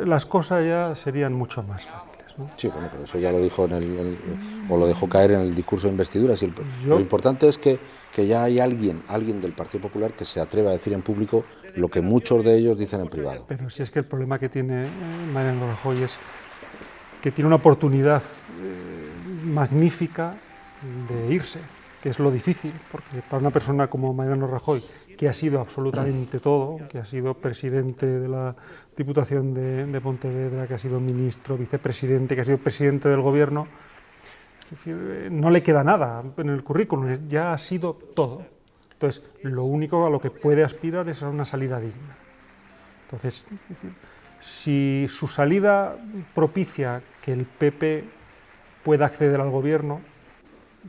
las cosas ya serían mucho más fáciles, ¿no? Sí, bueno, pero eso ya lo dijo o lo dejó caer en el discurso de investidura. Lo importante es que ya hay alguien del Partido Popular que se atreva a decir en público lo que muchos de ellos dicen en privado. Pero si es que el problema que tiene Mariano Rajoy es que tiene una oportunidad magnífica de irse, que es lo difícil, porque para una persona como Mariano Rajoy, que ha sido absolutamente todo, que ha sido presidente de la Diputación de Pontevedra, que ha sido ministro, vicepresidente, que ha sido presidente del gobierno, es decir, no le queda nada en el currículum, ya ha sido todo. Entonces, lo único a lo que puede aspirar es a una salida digna. Entonces, es decir, si su salida propicia que el PP pueda acceder al gobierno,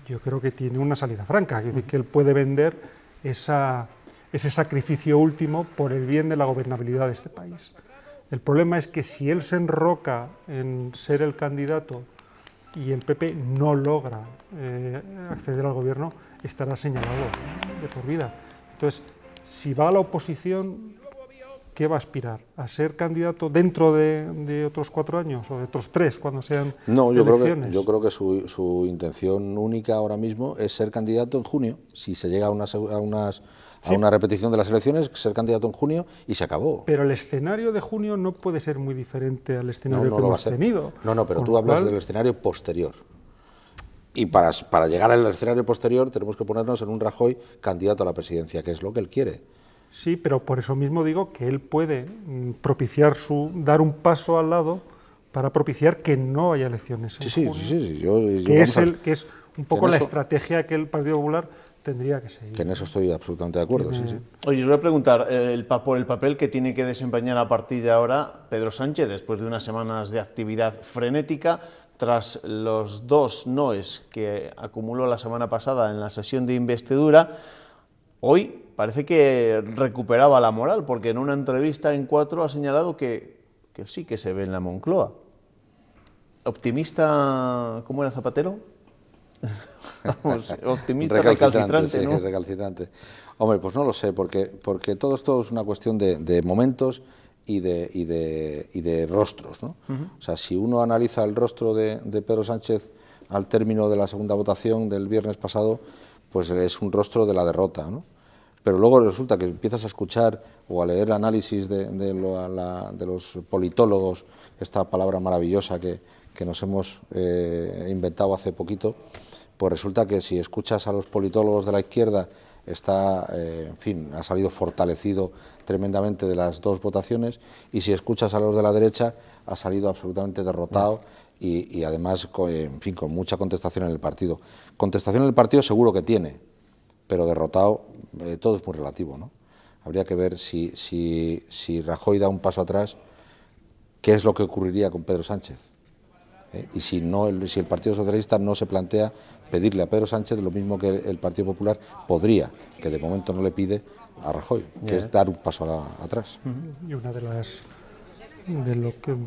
yo creo que tiene una salida franca, es decir, que él puede vender ese sacrificio último por el bien de la gobernabilidad de este país. El problema es que si él se enroca en ser el candidato y el PP no logra acceder al gobierno, estará señalado de por vida. Entonces, si va a la oposición, ¿qué va a aspirar? ¿A ser candidato dentro de otros 4 años o de otros 3 cuando sean elecciones? Yo creo que su intención única ahora mismo es ser candidato en junio. Si se llega a una repetición de las elecciones, ser candidato en junio y se acabó. Pero el escenario de junio no puede ser muy diferente al escenario que hemos tenido. No, pero tú hablas del escenario posterior. Y para llegar al escenario posterior tenemos que ponernos en un Rajoy candidato a la presidencia, que es lo que él quiere. Sí, pero por eso mismo digo que él puede propiciar dar un paso al lado para propiciar que no haya elecciones en junio. Sí. Que es un poco la estrategia que el Partido Popular tendría que seguir. Que en eso estoy absolutamente de acuerdo, sí. Oye, os voy a preguntar por el papel que tiene que desempeñar a partir de ahora Pedro Sánchez, después de unas semanas de actividad frenética, tras los 2 noes que acumuló la semana pasada en la sesión de investidura. Hoy parece que recuperaba la moral, porque en una entrevista en 4 ha señalado que sí que se ve en la Moncloa. Optimista, ¿cómo era Zapatero? Vamos, optimista recalcitrante, ¿no? Sí, recalcitrante. Hombre, pues no lo sé, porque todo esto es una cuestión de momentos y de rostros, ¿no? O sea, si uno analiza el rostro de Pedro Sánchez al término de la segunda votación del viernes pasado, pues es un rostro de la derrota, ¿no? Pero luego resulta que empiezas a escuchar o a leer análisis de los politólogos, esta palabra maravillosa que nos hemos inventado hace poquito, pues resulta que si escuchas a los politólogos de la izquierda en fin, ha salido fortalecido tremendamente de las 2 votaciones, y si escuchas a los de la derecha ha salido absolutamente derrotado y además en fin, con mucha contestación en el partido. Contestación en el partido seguro que tiene, pero derrotado todo es muy relativo, ¿no? Habría que ver si Rajoy da un paso atrás, qué es lo que ocurriría con Pedro Sánchez. Y si el Partido Socialista no se plantea pedirle a Pedro Sánchez lo mismo que el Partido Popular podría, que de momento no le pide a Rajoy, que es dar un paso atrás. Y una de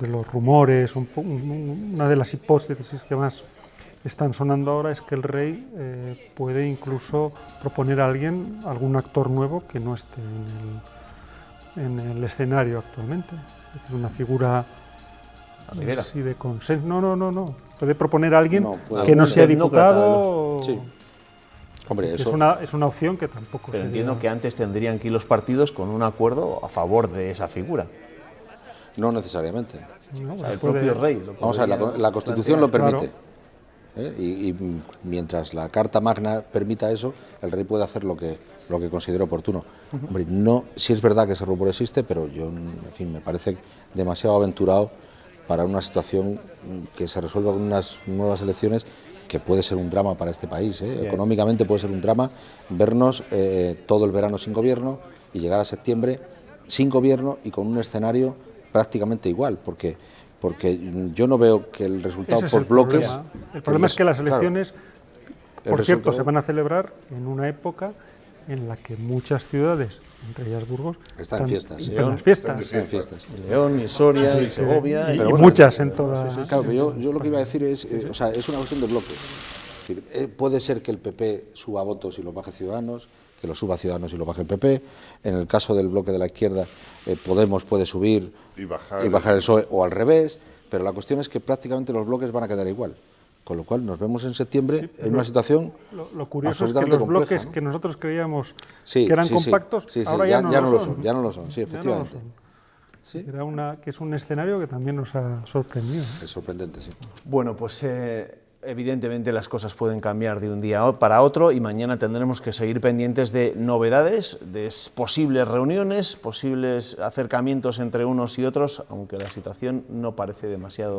los rumores, una de las hipótesis que más están sonando ahora es que el rey puede incluso proponer a algún actor nuevo que no esté en el escenario actualmente. Es decir, una figura así de consenso. No. Puede proponer a alguien que no sea diputado. Sí. Hombre, eso es una opción que tampoco. Pero entiendo que antes tendrían que ir los partidos con un acuerdo a favor de esa figura. No necesariamente. O sea, el propio rey. Vamos a ver, la Constitución lo permite. Claro. Y mientras la Carta Magna permita eso, el rey puede hacer lo que considere oportuno. Hombre, sí es verdad que ese rumor existe, pero yo, en fin, me parece demasiado aventurado para una situación que se resuelva con unas nuevas elecciones, que puede ser un drama para este país. Económicamente puede ser un drama vernos todo el verano sin gobierno y llegar a septiembre sin gobierno y con un escenario prácticamente igual, porque yo no veo que el resultado por bloques... El problema es que las elecciones, por cierto, se van a celebrar en una época en la que muchas ciudades, entre ellas Burgos, están en fiestas. León, fiestas. León y Soria y Segovia. Y muchas en todas. Claro, pero yo lo que iba a decir es, es una cuestión de bloques. Es decir, puede ser que el PP suba votos y los baje Ciudadanos, que lo suba Ciudadanos y lo baje el PP. En el caso del bloque de la izquierda, Podemos puede subir y bajar el PSOE, o al revés, pero la cuestión es que prácticamente los bloques van a quedar igual. Con lo cual nos vemos en septiembre en una situación lo curioso es que los bloques, ¿no?, que nosotros creíamos que eran compactos, ahora ya no lo son. Ya no lo son, sí, efectivamente. Sí. Que es un escenario que también nos ha sorprendido. Es sorprendente, sí. Bueno, pues evidentemente las cosas pueden cambiar de un día para otro y mañana tendremos que seguir pendientes de novedades, de posibles reuniones, posibles acercamientos entre unos y otros, aunque la situación no parece demasiado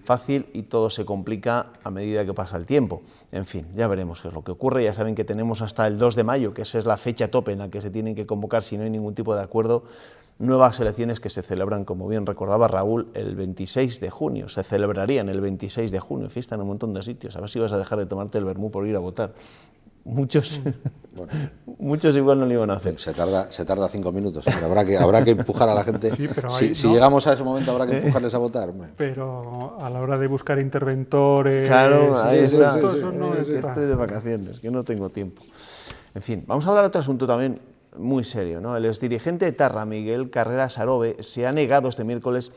fácil y todo se complica a medida que pasa el tiempo. En fin, ya veremos qué es lo que ocurre. Ya saben que tenemos hasta el 2 de mayo, que esa es la fecha tope en la que se tienen que convocar, si no hay ningún tipo de acuerdo, nuevas elecciones que se celebran, como bien recordaba Raúl, el 26 de junio. Se celebrarían el 26 de junio, fiesta en un montón de sitios. A ver si vas a dejar de tomarte el vermú por ir a votar. Muchos igual no lo iban a hacer. Se tarda 5 minutos, pero habrá que empujar a la gente. Sí, si llegamos a ese momento habrá que empujarles a votar. Hombre. Pero a la hora de buscar interventores... Claro, ahí está. Estoy de vacaciones, que no tengo tiempo. En fin, vamos a hablar de otro asunto también muy serio, ¿no? El exdirigente de Etarra, Miguel Carrera Sarobe, se ha negado este miércoles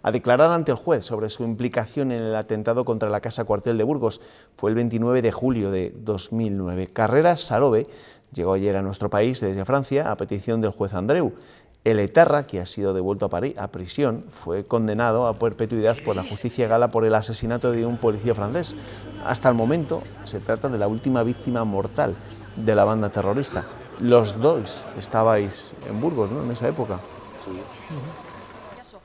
a declarar ante el juez sobre su implicación en el atentado contra la Casa Cuartel de Burgos. Fue el 29 de julio de 2009. Carrera Sarobe llegó ayer a nuestro país desde Francia a petición del juez Andreu. El etarra, que ha sido devuelto a prisión, fue condenado a perpetuidad por la justicia gala por el asesinato de un policía francés. Hasta el momento se trata de la última víctima mortal de la banda terrorista. Los dos estabais en Burgos, ¿no?, en esa época. Sí.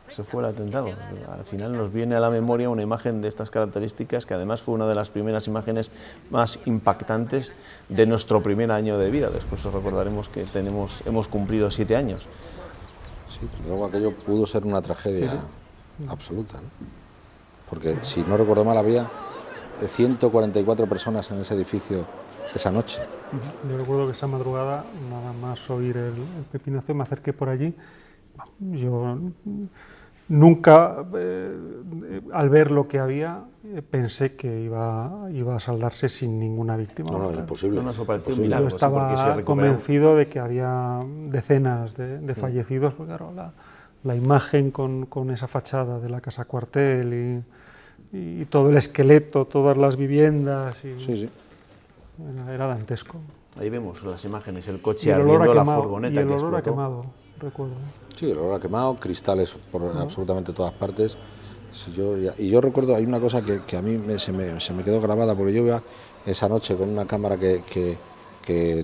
se fue el atentado. Al final nos viene a la memoria una imagen de estas características, que además fue una de las primeras imágenes más impactantes de nuestro primer año de vida. Después os recordaremos que hemos cumplido 7 años. Sí, luego aquello pudo ser una tragedia absoluta, ¿no? Porque, si no recuerdo mal, había 144 personas en ese edificio esa noche. Yo recuerdo que esa madrugada, nada más oír el pepinazo, me acerqué por allí. Yo nunca, al ver lo que había, pensé que iba a saldarse sin ninguna víctima. No, imposible. No, eso pareció un milagro. Yo estaba convencido de que había decenas de fallecidos, porque claro, la imagen con esa fachada de la casa cuartel y todo el esqueleto, todas las viviendas, era dantesco. Ahí vemos las imágenes, el coche ardiendo, la furgoneta y el que olor a explotó. quemado, recuerdo. Sí, el olor a quemado, cristales por absolutamente todas partes. Yo recuerdo, hay una cosa que a mí se me quedó grabada, porque yo iba esa noche con una cámara que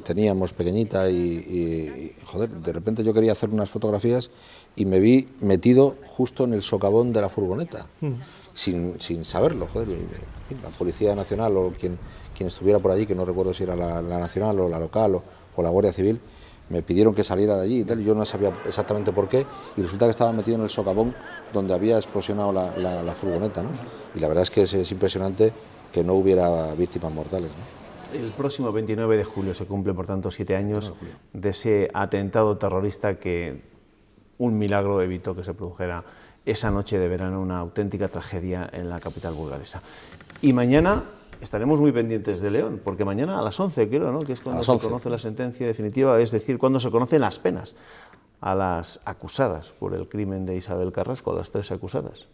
teníamos pequeñita y joder, de repente yo quería hacer unas fotografías y me vi metido justo en el socavón de la furgoneta, sin saberlo, joder. La Policía Nacional o quien estuviera por allí, que no recuerdo si era la Nacional o la local o la Guardia Civil, me pidieron que saliera de allí y tal, y yo no sabía exactamente por qué, y resulta que estaba metido en el socavón donde había explosionado la furgoneta, ¿no? Y la verdad es que es impresionante que no hubiera víctimas mortales, ¿no? El próximo 29 de julio se cumplen, por tanto, 7 años de ese atentado terrorista que un milagro evitó que se produjera esa noche de verano, una auténtica tragedia en la capital burgalesa. Y mañana estaremos muy pendientes de León, porque mañana a las 11, creo, ¿no?, que es cuando se conoce la sentencia definitiva, es decir, cuando se conocen las penas a las acusadas por el crimen de Isabel Carrasco, a las 3 acusadas.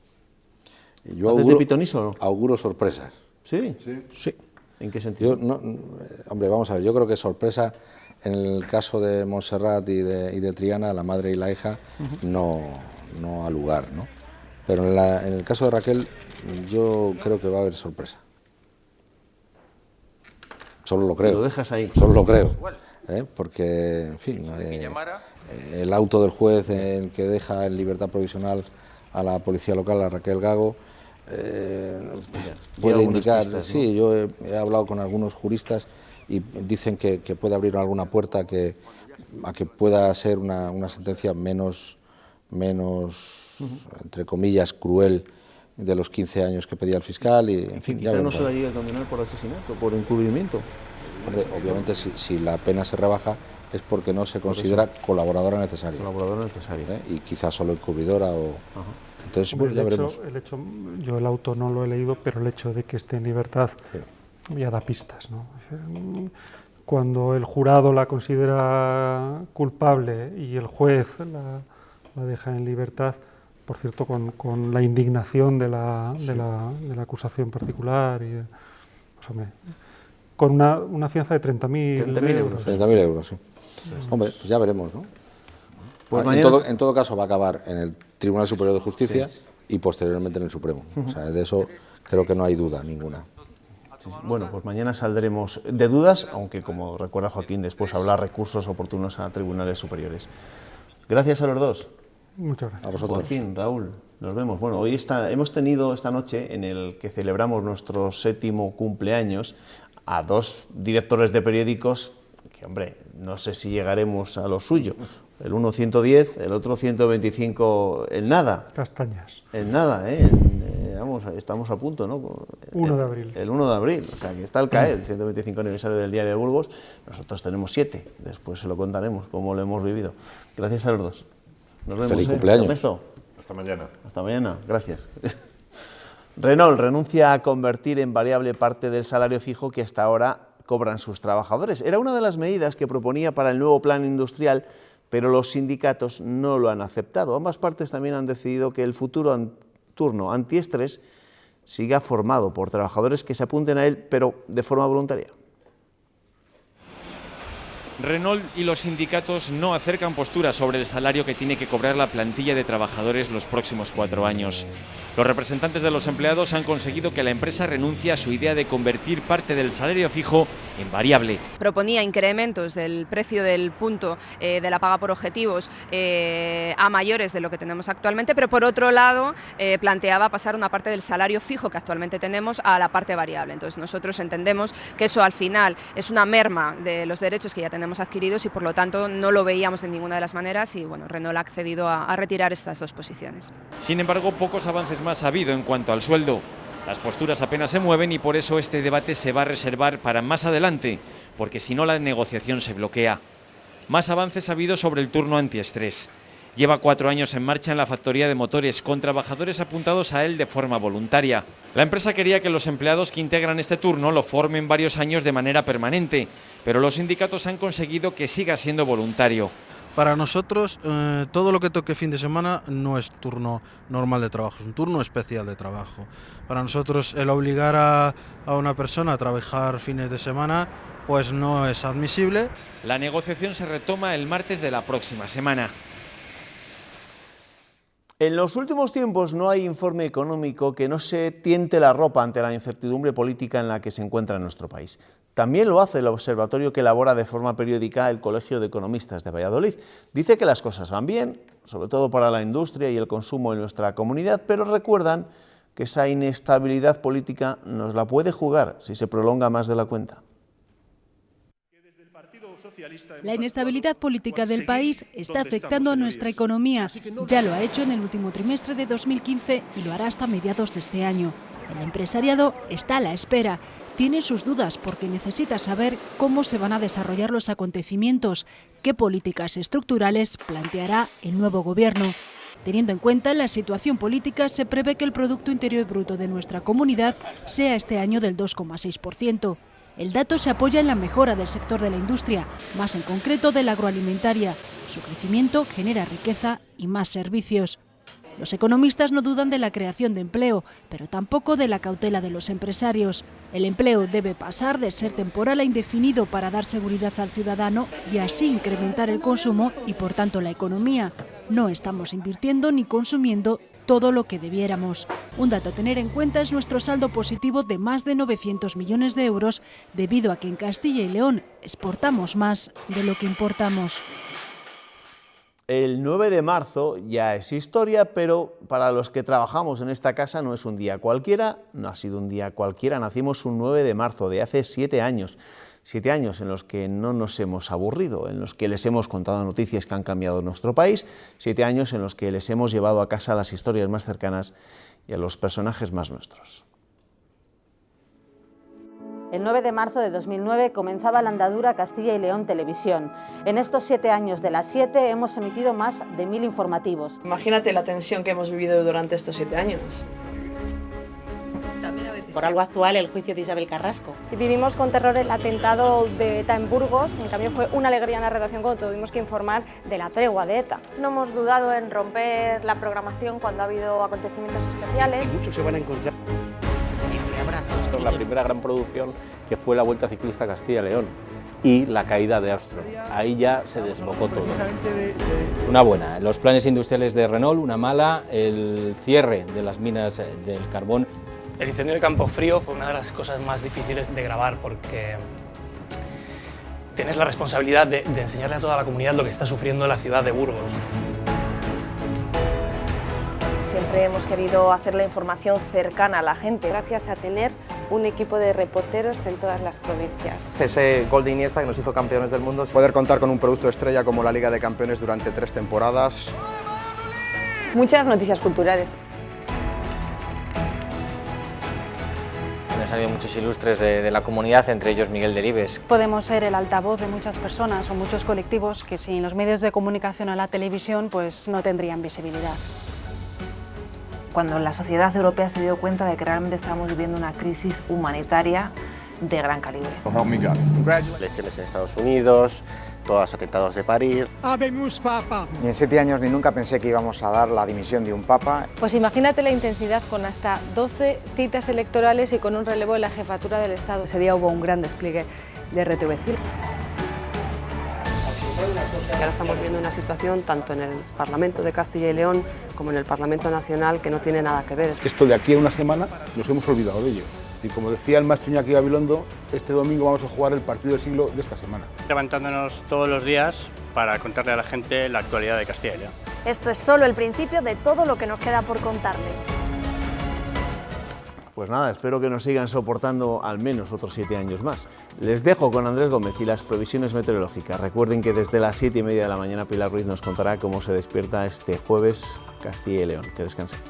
Yo ¿Haces de pitoniso o no? Auguro sorpresas. ¿Sí? Sí. ¿En qué sentido? Hombre, vamos a ver, yo creo que sorpresa en el caso de Montserrat y de Triana, la madre y la hija, no ha lugar, ¿no? Pero en el caso de Raquel, yo creo que va a haber sorpresa. Solo lo creo. Lo dejas ahí. Solo lo creo. Porque, en fin, el auto del juez en el que deja en libertad provisional a la policía local, a Raquel Gago, puede indicar, pistas, ¿no? Sí, yo he hablado con algunos juristas y dicen que puede abrir alguna puerta a que pueda ser una sentencia menos entre comillas, cruel de los 15 años que pedía el fiscal. Y, en fin, quizá no se la llegue a condenar por asesinato, por encubrimiento. Hombre, obviamente si la pena se rebaja es porque no se considera colaboradora necesaria. Colaboradora necesaria. Y quizás solo encubridora o... Entonces, hombre, ya veremos. Yo el auto no lo he leído, pero el hecho de que esté en libertad ya da pistas, ¿no? Cuando el jurado la considera culpable y el juez la deja en libertad, por cierto, con la indignación de la acusación particular, y, pues, hombre, con una fianza de 30.000 euros. 30.000 euros, sí. Hombre, pues ya veremos, ¿no? Pues en todo caso va a acabar en el Tribunal Superior de Justicia y posteriormente en el Supremo. O sea, de eso creo que no hay duda ninguna. Bueno, pues mañana saldremos de dudas, aunque, como recuerda Joaquín, después habrá recursos oportunos a tribunales superiores. Gracias a los dos. Muchas gracias. A vosotros. Joaquín, Raúl, nos vemos. Bueno, hoy hemos tenido esta noche, en el que celebramos nuestro 7º cumpleaños, a 2 directores de periódicos que, hombre, no sé si llegaremos a lo suyo. El uno 110, el otro 125 en nada. Castañas. En nada, vamos, estamos a punto, ¿no? 1 de abril. El 1 de abril, o sea, que está al caer, el 125 aniversario del Diario de Burgos. Nosotros tenemos 7, después se lo contaremos cómo lo hemos vivido. Gracias a los dos. Nos vemos. Feliz cumpleaños. Ernesto. Hasta mañana. Hasta mañana, gracias. Renault renuncia a convertir en variable parte del salario fijo que hasta ahora cobran sus trabajadores. Era una de las medidas que proponía para el nuevo plan industrial, pero los sindicatos no lo han aceptado. Ambas partes también han decidido que el futuro turno antiestrés siga formado por trabajadores que se apunten a él, pero de forma voluntaria. Renault y los sindicatos no acercan posturas sobre el salario que tiene que cobrar la plantilla de trabajadores los próximos 4 años. Los representantes de los empleados han conseguido que la empresa renuncie a su idea de convertir parte del salario fijo en variable. Proponía incrementos del precio del punto de la paga por objetivos a mayores de lo que tenemos actualmente, pero por otro lado planteaba pasar una parte del salario fijo que actualmente tenemos a la parte variable. Entonces nosotros entendemos que eso al final es una merma de los derechos que ya tenemos adquiridos y por lo tanto no lo veíamos de ninguna de las maneras y bueno, Renault ha accedido a retirar estas dos posiciones. Sin embargo, pocos avances más ha habido en cuanto al sueldo. Las posturas apenas se mueven y por eso este debate se va a reservar para más adelante, porque si no la negociación se bloquea. Más avances ha habido sobre el turno antiestrés. Lleva 4 años en marcha en la factoría de motores, con trabajadores apuntados a él de forma voluntaria. La empresa quería que los empleados que integran este turno lo formen varios años de manera permanente, pero los sindicatos han conseguido que siga siendo voluntario. Para nosotros, todo lo que toque fin de semana no es turno normal de trabajo, es un turno especial de trabajo. Para nosotros, el obligar a una persona a trabajar fines de semana, pues no es admisible. La negociación se retoma el martes de la próxima semana. En los últimos tiempos no hay informe económico que no se tiente la ropa ante la incertidumbre política en la que se encuentra nuestro país. También lo hace el observatorio que elabora de forma periódica el Colegio de Economistas de Valladolid. Dice que las cosas van bien, sobre todo para la industria y el consumo en nuestra comunidad, pero recuerdan que esa inestabilidad política nos la puede jugar si se prolonga más de la cuenta. La inestabilidad política del país está afectando a nuestra economía. Ya lo ha hecho en el último trimestre de 2015 y lo hará hasta mediados de este año. El empresariado está a la espera. Tiene sus dudas porque necesita saber cómo se van a desarrollar los acontecimientos, qué políticas estructurales planteará el nuevo gobierno. Teniendo en cuenta la situación política, se prevé que el Producto Interior Bruto de nuestra comunidad sea este año del 2,6%. El dato se apoya en la mejora del sector de la industria, más en concreto de la agroalimentaria. Su crecimiento genera riqueza y más servicios. Los economistas no dudan de la creación de empleo, pero tampoco de la cautela de los empresarios. El empleo debe pasar de ser temporal a indefinido para dar seguridad al ciudadano y así incrementar el consumo y, por tanto, la economía. No estamos invirtiendo ni consumiendo todo lo que debiéramos. Un dato a tener en cuenta es nuestro saldo positivo de más de 900 millones de euros, debido a que en Castilla y León exportamos más de lo que importamos. El 9 de marzo ya es historia, pero para los que trabajamos en esta casa no es un día cualquiera, no ha sido un día cualquiera, nacimos un 9 de marzo de hace 7 años. 7 años en los que no nos hemos aburrido, en los que les hemos contado noticias que han cambiado nuestro país, 7 años en los que les hemos llevado a casa las historias más cercanas y a los personajes más nuestros. El 9 de marzo de 2009 comenzaba la andadura Castilla y León Televisión. En estos 7 años de las 7 hemos emitido más de 1000 informativos. Imagínate la tensión que hemos vivido durante estos 7 años. Por algo actual, el juicio de Isabel Carrasco. Sí, vivimos con terror el atentado de ETA en Burgos, en cambio fue una alegría en la redacción cuando tuvimos que informar de la tregua de ETA. No hemos dudado en romper la programación cuando ha habido acontecimientos especiales. Muchos se van a encontrar. Con la primera gran producción que fue la Vuelta Ciclista Castilla y León y la caída de Armstrong. Ahí ya se desbocó todo. Una buena, los planes industriales de Renault, una mala, el cierre de las minas del carbón. El incendio de Campofrío fue una de las cosas más difíciles de grabar porque tienes la responsabilidad de enseñarle a toda la comunidad lo que está sufriendo la ciudad de Burgos. Siempre hemos querido hacer la información cercana a la gente. Gracias a tener un equipo de reporteros en todas las provincias. Ese gol de Iniesta que nos hizo campeones del mundo. Poder contar con un producto estrella como la Liga de Campeones durante 3 temporadas. Muchas noticias culturales. Han salido muchos ilustres de la comunidad, entre ellos Miguel Delibes. Podemos ser el altavoz de muchas personas o muchos colectivos que sin los medios de comunicación o la televisión pues no tendrían visibilidad. Cuando la sociedad europea se dio cuenta de que realmente estamos viviendo una crisis humanitaria de gran calibre. Elecciones en Estados Unidos, todos los atentados de París. Habemus Papa. Ni en 7 años ni nunca pensé que íbamos a dar la dimisión de un papa. Pues imagínate la intensidad con hasta 12 citas electorales y con un relevo en la jefatura del Estado. Ese día hubo un gran despliegue de RTVC. Y ahora estamos viendo una situación tanto en el Parlamento de Castilla y León como en el Parlamento Nacional que no tiene nada que ver. Esto de aquí a una semana nos hemos olvidado de ello. Y como decía el maestro Iñaki Gabilondo, este domingo vamos a jugar el partido del siglo de esta semana. Levantándonos todos los días para contarle a la gente la actualidad de Castilla y León. Esto es solo el principio de todo lo que nos queda por contarles. Pues nada, espero que nos sigan soportando al menos otros 7 años más. Les dejo con Andrés Gómez y las previsiones meteorológicas. Recuerden que desde las 7:30 de la mañana Pilar Ruiz nos contará cómo se despierta este jueves Castilla y León. Que descansen.